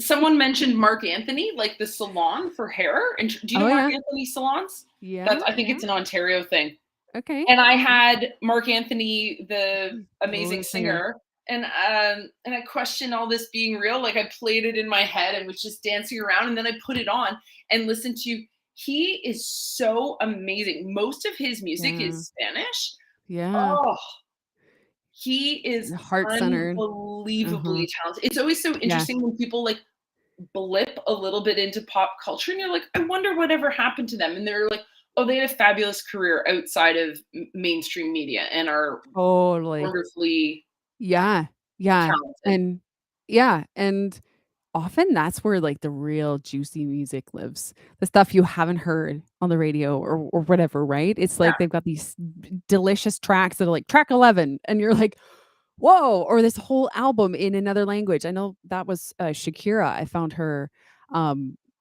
Someone mentioned Mark Anthony, like the salon for hair, and do you know Oh, Mark yeah. Anthony salons? Yeah, That's I think yeah. it's an Ontario thing. Okay. And I Okay. had Mark Anthony, the Oh, amazing the singer. singer, and I questioned all this being real. Like I played it in my head and was just dancing around, and then I put it on and listened to. He is so amazing. Most of his music Yeah. is Spanish. Yeah. Oh, he is Heart-centered. Uh-huh. unbelievably talented. It's always so Yeah. interesting when people like blip a little bit into pop culture and you're like, I wonder whatever happened to them. And they're like, oh, they had a fabulous career outside of mainstream media and are Totally. wonderfully Yeah. Yeah. talented. And yeah, and often that's where, like, the real juicy music lives. The stuff you haven't heard on the radio or whatever, right? It's Yeah, like they've got these delicious tracks that are like track 11 and you're like, "Whoa," or this whole album in another language. I know that was, Shakira. I found her, was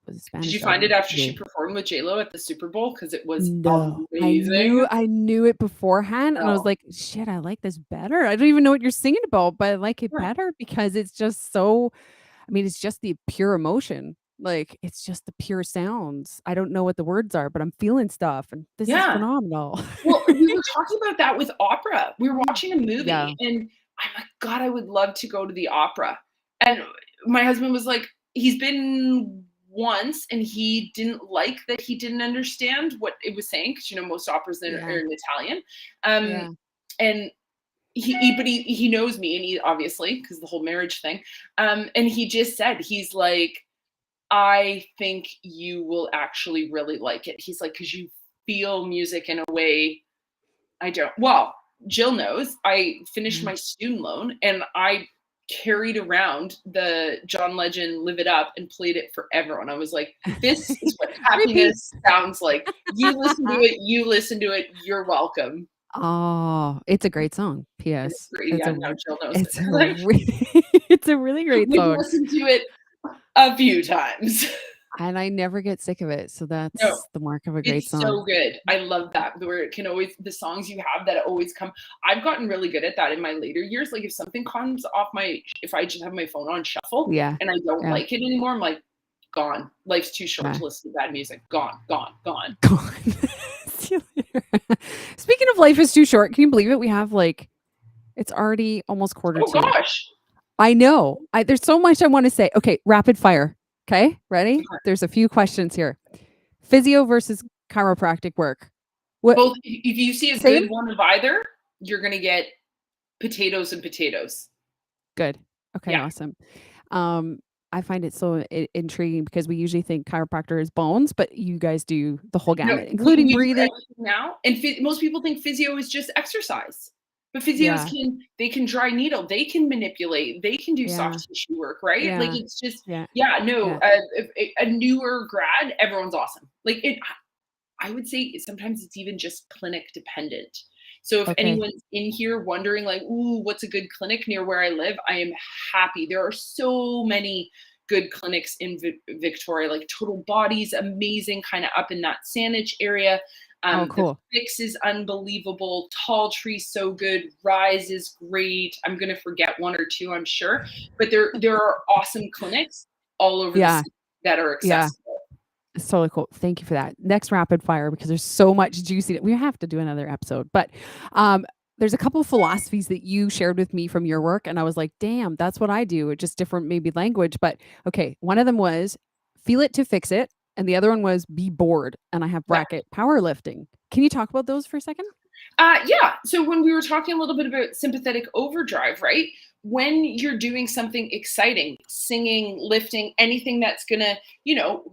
a did you Spanish find it album. after she Yeah. performed with J Lo at the Super Bowl? Because it was No, amazing. I knew it beforehand, and I was No, like, "Shit, I like this better." I don't even know what you're singing about, but I like it yeah, better because it's just so I mean, it's just the pure emotion. Like, it's just the pure sounds. I don't know what the words are, but I'm feeling stuff, and this is yeah. phenomenal. Well, we were talking about that with opera. We were watching a Yeah, movie, and I'm like, God, I would love to go to the opera. And my husband was like, he's been once, and he didn't like that he didn't understand what it was saying because most operas are yeah, in Italian. Um, yeah. and but he knows me, and he obviously because the whole marriage thing. And he just said he's like, I think you will actually really like it. He's like, because you feel music in a way I don't. Well, Jill knows. I finished Yeah. my student loan and I carried around the John Legend Live It Up and played it for everyone. I was like, this is what Repeat. happiness sounds like. You listen to it, you're welcome. Oh, it's a great song, And it's PS. great. Yeah, now Jill knows it It's a 'cause re it's a really great we've song, listened to it a few times. and I never get sick of it, so No, that's the mark of a great it's song. so good. I love that where it can always the songs you have that always come. I've gotten really good at that in my later years. Like if something comes off if I just have my phone on shuffle Yeah. and I don't Yeah. like it anymore, I'm like, gone. Life's too short Yeah. to listen to bad music. Gone, gone, gone. Gone. See you later. Speaking of life is too short, can you believe it? We have, like it's already almost quarter Oh 2. gosh. I know. There's so much I wanna say. Okay, rapid fire. Okay, ready? Okay. There's a few questions here. Physio versus chiropractic work. What Both if you see a same? good one of either, you're gonna get potatoes and potatoes. Good. Okay, Yeah. awesome. Um, I find it so intriguing because we usually think chiropractor is bones, but you guys do the whole No, gamut, we including we do breathing. everything now, and most people think physio is just exercise, but physios Yeah, they can dry needle, they can manipulate, they can do yeah, soft tissue work, right? Like, yeah, it's just yeah, yeah, no, yeah. a newer grad, everyone's awesome. Like, I would say sometimes it's even just clinic dependent. So if Okay. anyone's in here wondering like, "Ooh, what's a good clinic near where I live?" I am happy. There are so many good clinics in Victoria, like Total Body's amazing, kind of up in that Saanich area. Oh, The cool. Fix is unbelievable. Tall Tree's so good. Rise is great. I'm gonna forget one or two, I'm sure, but there are awesome clinics all over the Yeah. city that are Yeah. accessible. It's totally cool. Thank you for that. Next rapid fire, because there's so much juicy. We have to do another episode, but um, there's a couple of philosophies that you shared with me from your work, and I was like, "Damn, that's what I do." Just different, maybe language, but okay. One of them was feel it to fix it, and the other one was be bored. And I have Yeah. bracket powerlifting. Can you talk about those for a second? Yeah. So when we were talking a little bit about sympathetic overdrive, right? When you're doing something exciting, singing, lifting, anything that's gonna, you know,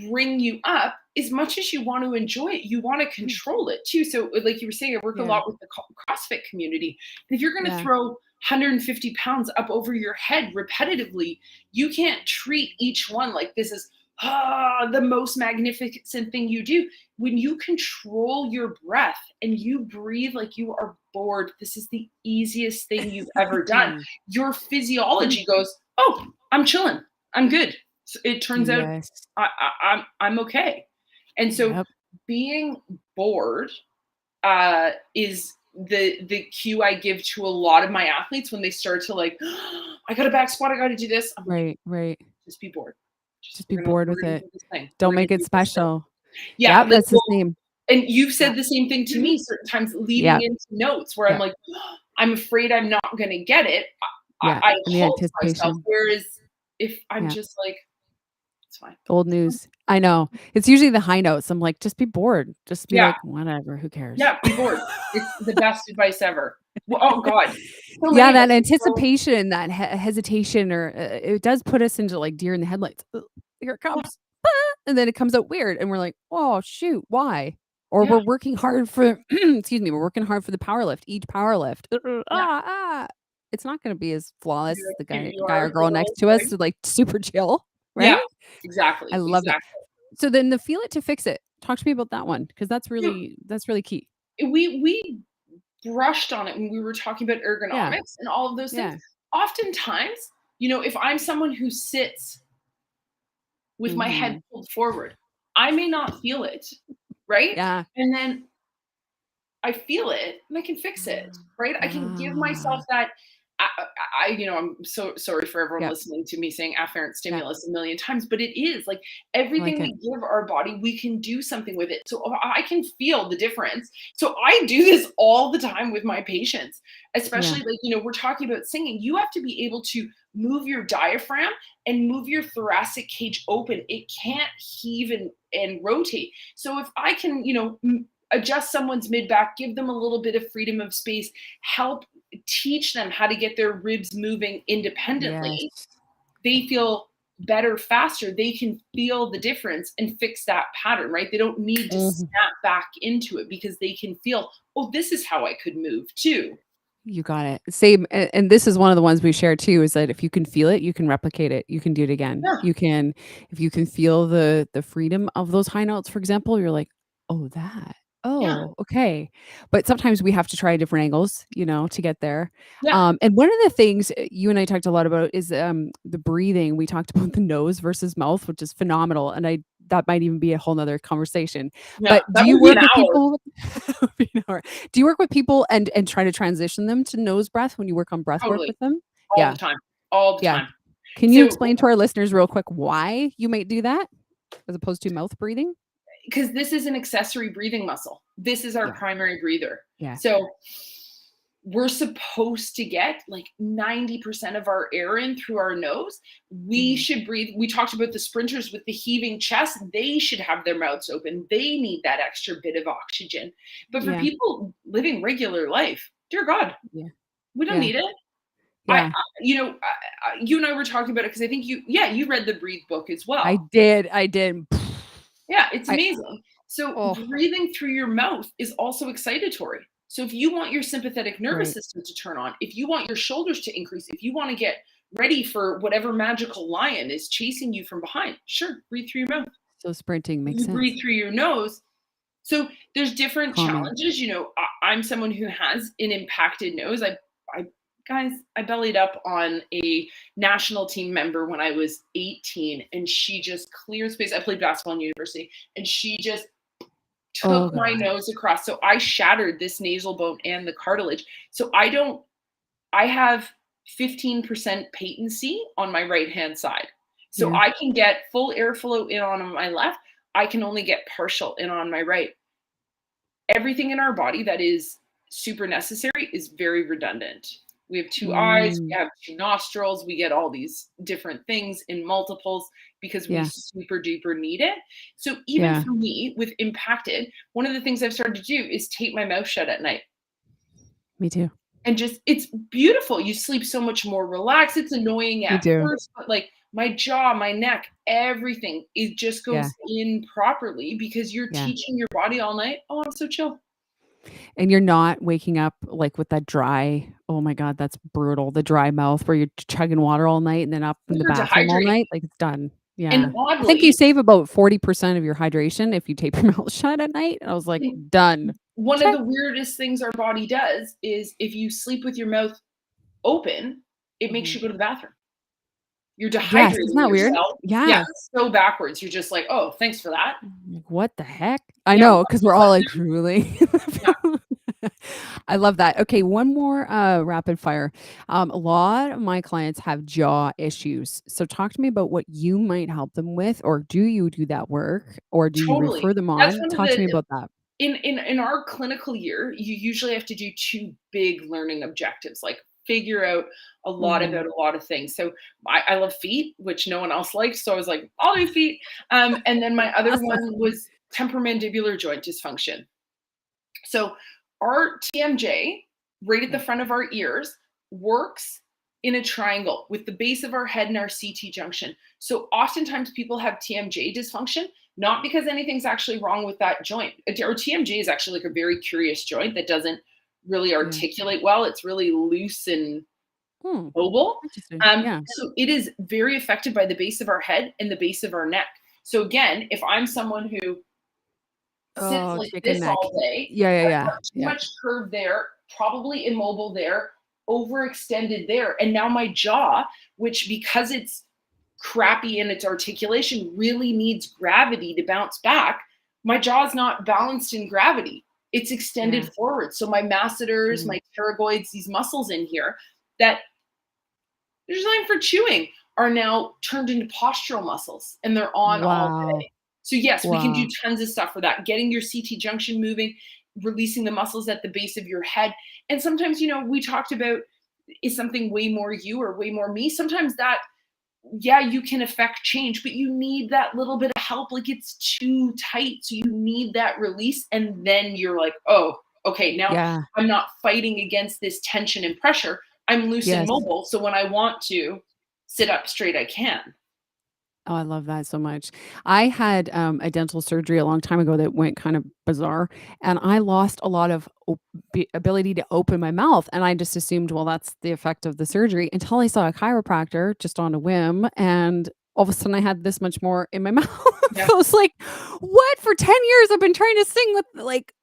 bring you up, as much as you want to enjoy it, you want to Mm, control it too. So, like you were saying, I work a yeah, lot with the CrossFit community. And if you're gonna yeah, throw 150 pounds up over your head repetitively, you can't treat each one like this is the most magnificent thing you do. When you control your breath and you breathe like you are bored, this is the easiest thing you've ever done. Mm, Your physiology goes, "Oh, I'm chilling. I'm good." So it turns out yes, I'm okay. And so yep, being bored is the cue I give to a lot of my athletes when they start to like, I got a back squat, I got to do this. I'm like, right, right. just be bored. Just Just be bored we're with gonna it. do this thing. Don't We're gonna make it do this thing. special. Yeah, Yep, like that's the well, same. and you've Yeah. said the same thing to me certain times leading Yep, into notes where I'm yep, like, I'm afraid I'm not gonna get it. yeah, I and the halt myself. anticipation. Whereas if I'm Yeah, just like, it's fine. old It's fine. news. I know. It's usually the high notes. I'm like, "Just be bored. Just be Yeah, like, whatever, who cares?" yeah, be bored. It's the best advice ever. Well, oh God. So Yeah, many of us that are so anticipation, that hesitation, or, it does put us into, like, deer in the headlights. "Ugh, here it yeah, comes." Ah, and then it comes out weird, and we're like, "Oh, shoot, why?" Or yeah, we're working hard for excuse me, we're working hard for the power lift, each power lift. yeah. It's not gonna be as flawless You're as the here guy you guy or are, the girl little next to us thing. is, like, super chill, right? Yeah, exactly, I love it. exactly. So then the feel it to fix it. Talk to me about that one, because So that's really key. we brushed on it when we were talking about Yeah, ergonomics and all of those things. yeah. Oftentimes, if I'm someone who sits with my head Mhm. pulled forward, I may not feel it, right? Yeah. And then I feel it and I can fix it, right? I can give myself Ah. that. I'm so sorry for everyone Yep. listening to me saying afferent Yeah, stimulus a million times, but it is like I like everything it. we give our body, we can do something with it. So I can feel the difference. So I do this all the time with my patients, Yeah. especially like, we're talking about singing. You have to be able to move your diaphragm and move your thoracic cage open. It can't heave and rotate. So if I can, adjust someone's mid back, give them a little bit of freedom of space, help teach them how to get their ribs moving independently, Yes. they feel better faster. They can feel the difference and fix that pattern, right? They don't need to Mhm. snap back into it because they can feel, oh, this is how I could move too. You got it. Same, and this is one of the ones we share too, is that if you can feel it, you can replicate it. You can do it again. Yeah, You can if you can feel the freedom of those high notes, for example, you're like, "Oh, that. yeah, Oh, okay." But sometimes we have to try different angles, to get there. yeah, And one of the things you and I talked a lot about is, the breathing. We talked about the nose versus mouth, which is phenomenal, and I that might even be a whole 'nother conversation. yeah. But do That you would be an work with hour people Do you work with people and try to transition them to nose breath when you work on breath work totally with them? all Yeah, the time, all the yeah. time. Can you So explain to our listeners real quick why you might do that as opposed to mouth breathing? because this is an accessory breathing muscle. This is our Yeah, primary breather. yeah. So we're supposed to get like 90% of our air in through our nose. We Mhm. should breathe. We talked about the sprinters with the heaving chest. They should have their mouths open. They need that extra bit of oxygen. But for Yeah, people living regular life, dear God, yeah, we don't yeah, need it. yeah. You and I were talking about it because I think you read the Breathe book as well. I did. Yeah, it's I amazing. So oh, breathing through your mouth is also excitatory. So if you want your sympathetic nervous right. system to turn on, if you want your shoulders to increase, if you want to get ready for whatever magical lion is chasing you from behind, sure, breathe through your mouth. So sprinting If makes you sense. breathe through your nose, So there's different Common. challenges. I'm someone who has an impacted nose. I guys, I bellied up on a national team member when I was 18, and she just cleared space. I played basketball in university, and she just Oh took my god. nose across. So I shattered this nasal bone and the cartilage. So I have 15% patency on my right hand side. So Yeah. I can get full airflow in on my left. I can only get partial in on my right. Everything in our body that is super necessary is very redundant. We have two eyes, Mm. we have two nostrils, we get all these different things in multiples because we Yeah. super duper need it. So even Yeah. for me with impacted, one of the things I've started to do is tape my mouth shut at night. Me too. And just it's beautiful. You sleep so much more relaxed. It's annoying Me at too. first, but like my jaw, my neck, everything, it just Yeah. goes in properly because you're Yeah. teaching your body all night, oh, I'm so chill. And you're not waking up, like, with that dry, oh my god, that's brutal, the dry mouth where you're chugging water all night and then up in the Super bathroom all dehydrated. night, like, it's done. And Yeah. I think you oddly, save about 40% of your hydration if you tape your mouth shut at night, and I was like, in "Done." one of Check. the weirdest things our body does is if you sleep with your mouth open, it makes Mhm. you go to the bathroom. You're Yes, isn't dehydrating that weird? yourself. Yeah, Yes. it's so backwards. You're just like, "Oh, thanks for that." Like, "What the heck?" I Yeah, know, what because 'cause we're just all went like, there? "Really?" Yeah, I love that. Okay, one more, rapid fire. A lot of my clients have jaw issues, so talk to me about what you might help them with, or do you do that work, or do you totally. refer them That's on? one of Talk to the me about that. in our clinical year, you usually have to do 2 big learning objectives, like figure out a lot Mhm. about a lot of things. So I love feet, which no one else likes, so I was like, "I'll do feet." And then my other Awesome. one was temporomandibular joint dysfunction. So our TMJ, right at the Yeah, front of our ears, works in a triangle with the base of our head and our CT junction. So oftentimes people have TMJ dysfunction, not because anything's actually wrong with that joint. Or TMJ is actually like a very curious joint that doesn't really yeah. articulate well. It's really loose and Hmm, mobile. interesting. Yeah. So it is very affected by the base of our head and the base of our neck. So again, if I'm someone who sits Oh, like chicken this neck. all day, Yeah, yeah, yeah, too yeah. much curve there, probably immobile there, overextended there. And now my jaw, which because it's crappy in its articulation, really needs gravity to bounce back. My jaw's not balanced in gravity. It's extended Yeah, forward. So my masseters, yeah. my pterygoids, these muscles in here that they're designed for chewing are now turned into postural muscles and they're on all Wow, day. So yes, we can do wow. tons of stuff for that. Getting your CT junction moving, releasing the muscles at the base of your head. And sometimes, we talked about is something way more you or way more me. Sometimes that, yeah, you can affect change, but you need that little bit of help. Like it's too tight. So you need that release. And then you're like, oh, okay, now Yeah, I'm not fighting against this tension and pressure. I'm loose and yes. mobile. So when I want to sit up straight, I can. Oh, I love that so much. I had, a dental surgery a long time ago that went kind of bizarre, and I lost a lot of ability to open my mouth, and I just assumed, well, that's the effect of the surgery until I saw a chiropractor just on a whim, and all of a sudden I had this much more in my mouth. Yeah. I was like, "What? For 10 years I've been trying to sing with, like,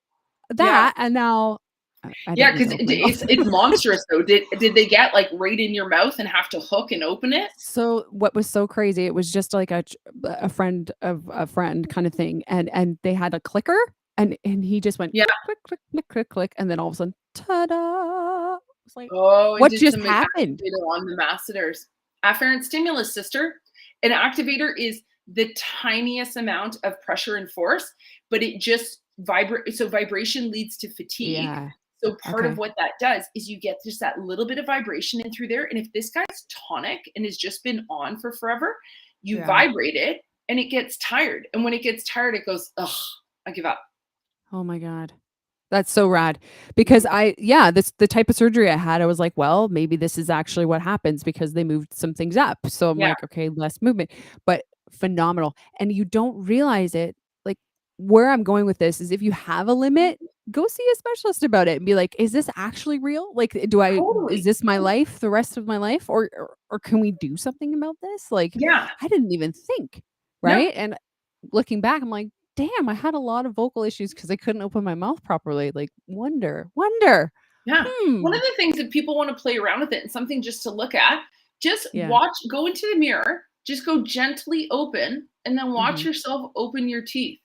Yeah. that, and now I Yeah. don't need Cause to open my mouth." it's monstrous though. Did they get like right in your mouth and have to hook and open it? So, what was so crazy, it was just like a friend of a friend kinda thing, and they had a clicker, and he just went Yeah. click, click, click, click, click, click, and then all of a sudden, ta-da! I was like, Oh, and "What did just some happened?" activator on the masseters. Afferent stimulus, sister. An activator is the tiniest amount of pressure and force, but it just vibrate. So vibration leads to fatigue. Yeah, So part of okay, what that does is you get just that little bit of vibration in through there. And if this guy's tonic and has just been on for forever, you yeah. vibrate it and it gets tired. And when it gets tired, it goes, ugh, I give up. Oh my god. That's so rad because this the type of surgery I had, I was like, "Well, maybe this is actually what happens because they moved some things up." So I'm Yeah, like, "Okay, less movement," but phenomenal, and you don't realize it, like, where I'm going with this is if you have a limit, go see a specialist about it and be like, "Is this actually real? Like, is totally. this my life the rest of my life, or can we do something about this?" Like, Yeah. I didn't even think, No, right? And looking back, I'm like, damn, I had a lot of vocal issues because I couldn't open my mouth properly. Like, wonder. Yeah. One Hmm. of the things that people want to play around with it and something just to look at, just Yeah. watch, go into the mirror, just go gently open, and then watch Mhm. yourself open your teeth.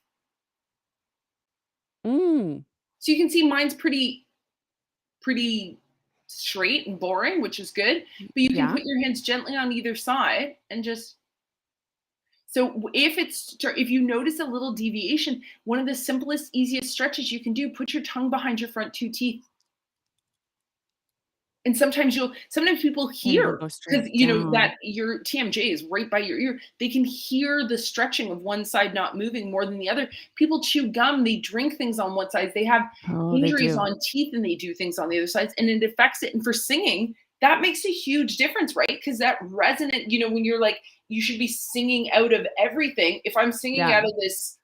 Mm. So you can see mine's pretty straight and boring, which is good, but you can Yeah. put your hands gently on either side and just so if you notice a little deviation, one of the simplest, easiest stretches you can do, put your tongue behind your front two teeth. And sometimes people And then hear go because straight you know down. that your TMJ is right by your ear. They can hear the stretching of one side not moving more than the other. People chew gum, they drink things on one side, they have Oh, they injuries do. on teeth and they do things on the other sides, and it affects it. And for singing, that makes a huge difference, right? Because that resonant, when you're like, you should be singing out of everything. If I'm singing Yeah. out of this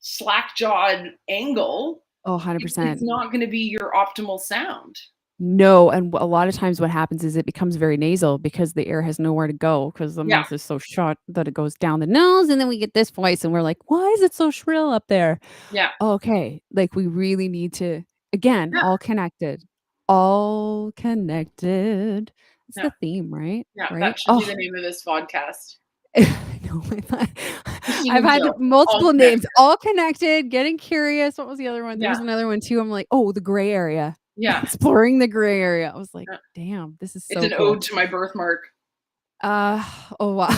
slack jawed angle, Oh, it's 100%. not going to be your optimal sound. No, and a lot of times what happens is it becomes very nasal because the air has nowhere to go because the Yeah, mouth is so shut that it goes down the nose, and then we get this voice, and we're like, "Why is it so shrill up there?" yeah, Okay, like, we really need to again, yeah, all connected. All connected. It's yeah. the theme, right? Yeah, Right? that should be Oh, the name of this vodcast. no, Kristine I've and had Jill, all multiple names, connected. all connected, getting curious. What was the other one? There Yeah, was another one too. I'm like, "Oh, the gray area." yeah, Exploring the gray area. I was like, yeah. "Damn, this is It's so an cool." ode to my birthmark. Uh, oh, wow.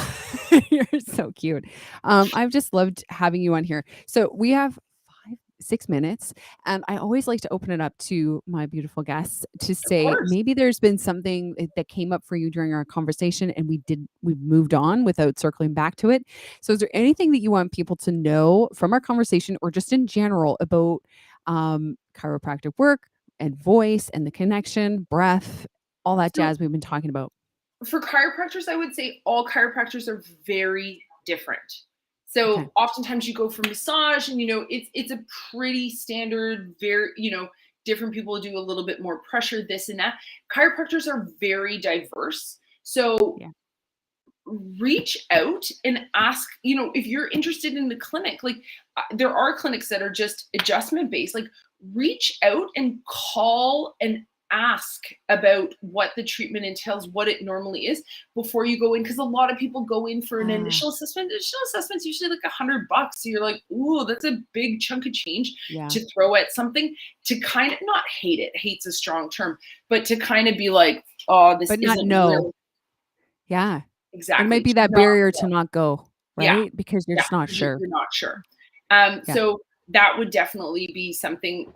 You're so cute. I've just loved having you on here. So we have 5, 6 minutes, and I always like to open it up to my beautiful guests to Of say course. maybe there's been something that came up for you during our conversation and we moved on without circling back to it. So is there anything that you want people to know from our conversation or just in general about chiropractic work and voice and the connection, breath, all that So jazz we've been talking about? for chiropractors, I would say all chiropractors are very different. Okay. So oftentimes you go for massage and it's a pretty standard, very, different people do a little bit more pressure, this and that. Chiropractors are very diverse. So Yeah. reach out and ask, if you're interested in the clinic, like there are clinics that are just adjustment based, like reach out and call and ask about what the treatment entails, what it normally is before you go in. Because a lot of people go in for an Ah, initial assessment. Initial assessment's usually like $100. So you're like, ooh, that's a big chunk of change yeah. to throw at something, to kind of not hate it. Hate's a strong term, but to kind of be like, oh, this But not isn't know. really Yeah. It might exactly be to that not. barrier to not go, Yeah, right? Because you're yeah, just not 'cause you sure. you're not sure. Yeah. So that would definitely be something,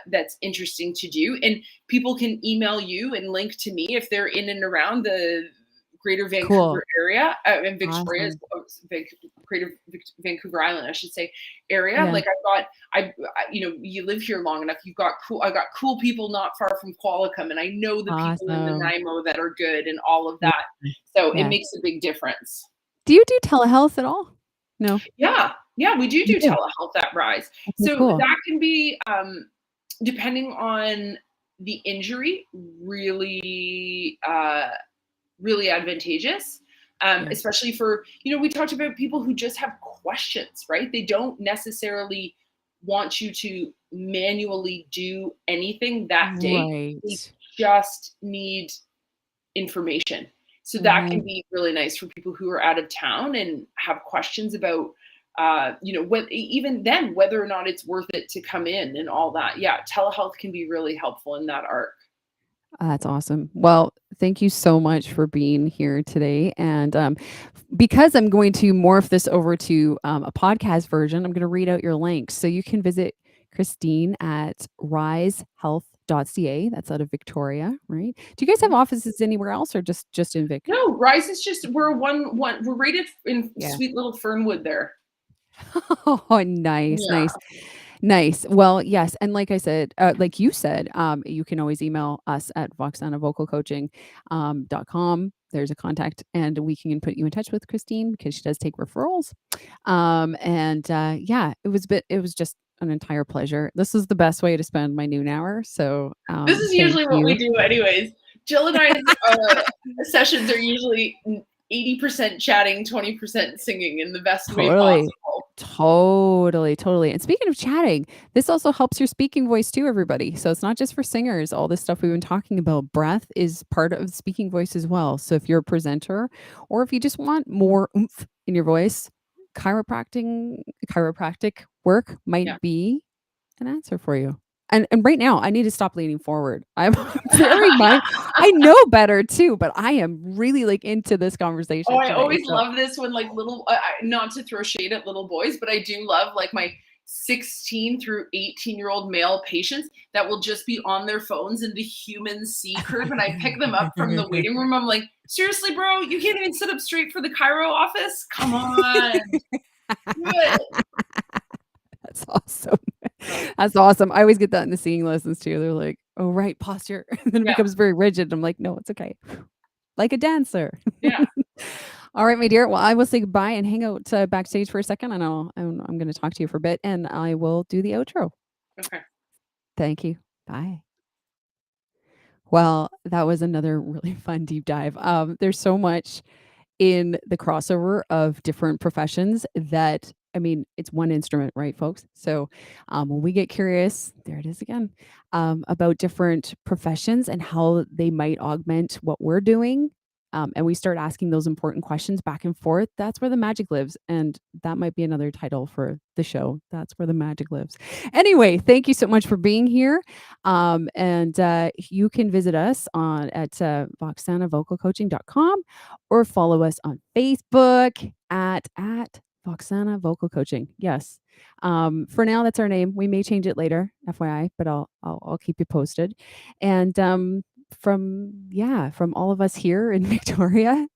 that's interesting to do, and people can email you and link to me if they're in and around the Greater Cool. Vancouver area, and Victoria is Awesome. Greater Vancouver Island, I should say, area. Yeah. Like you live here long enough. I got cool people not far from Qualicum, and I know the people in Awesome. Nanaimo that are good and all of Yeah. that. So it Yeah. makes a big difference. Do you do telehealth at all? No? Yeah, yeah, we do You do do? telehealth at Rise. Okay, So cool. that can be, depending on the injury, really, really advantageous, Yeah. especially for, we talked about people who just have questions, right? They don't necessarily want you to manually do anything that day. They Right. just need information. So that can Mhm. be really nice for people who are out of town and have questions about, even then, whether or not it's worth it to come in and all that. Yeah, telehealth can be really helpful in that arc. That's awesome. Well, thank you so much for being here today. And because I'm going to morph this over to a podcast version, I'm going to read out your links. So you can visit Kristine at risehealth.ca. That's out of Victoria, right? Do you guys have Mhm. offices anywhere else or just in Vic? No, Rise is just we're rated in Yeah. sweet little Fernwood there. Oh, nice, Yeah. nice. Nice. Well, yes, and like I said, like you said, you can always email us at voxsanavocalcoaching, .com. There's a contact, and we can put you in touch with Kristine because she does take referrals. And yeah, it was just an entire pleasure. This is the best way to spend my noon hour. So This is thank usually what we you. do anyways. Jill and I's sessions are usually 80% chatting, 20% singing in the best way Totally. possible. Totally, totally. And speaking of chatting, this also helps your speaking voice too, everybody. So it's not just for singers. All this stuff we've been talking about, breath is part of the speaking voice as well. So if you're a presenter or if you just want more oomph in your voice, chiropractic work Yeah. might be an answer for you. And right now, I need to stop leaning forward. I'm very mind I know better too, but I am really, like, into this Oh, conversation I today, always so love this when like little, not to throw shade at little boys, but I do love like my 16 through 18-year-old male patients that will just be on their phones in the human C curve. And I pick them up from the waiting room. I'm like, seriously, bro, you can't even sit up straight for the Cairo office? Come on. Do it. That's awesome. So, That's awesome. I always get that in the singing lessons too. They're like, "Oh, right, posture." And then it yeah. becomes very rigid. I'm like, "No, it's okay." Like a dancer. Yeah. All right, my dear. Well, I will say goodbye and hang out backstage for a second, and I'm going to talk to you for a bit, and I will do the outro. Okay. Thank you. Bye. Well, that was another really fun deep dive. There's so much in the crossover of different professions that I mean, it's one instrument, right, folks? So when we get curious, there it is again, about different professions and how they might augment what we're doing, and we start asking those important questions back and forth, that's where the magic lives. And that might be another title for the show. That's where the magic lives. Anyway, thank you so much for being here. And you can visit us on at voxsanavocalcoaching.com or follow us on Facebook at Voxsana Vocal Coaching. Yes. For now, that's our name. We may change it later, FYI, but I'll keep you posted. And from all of us here in Victoria,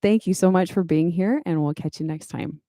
thank you so much for being here, and we'll catch you next time.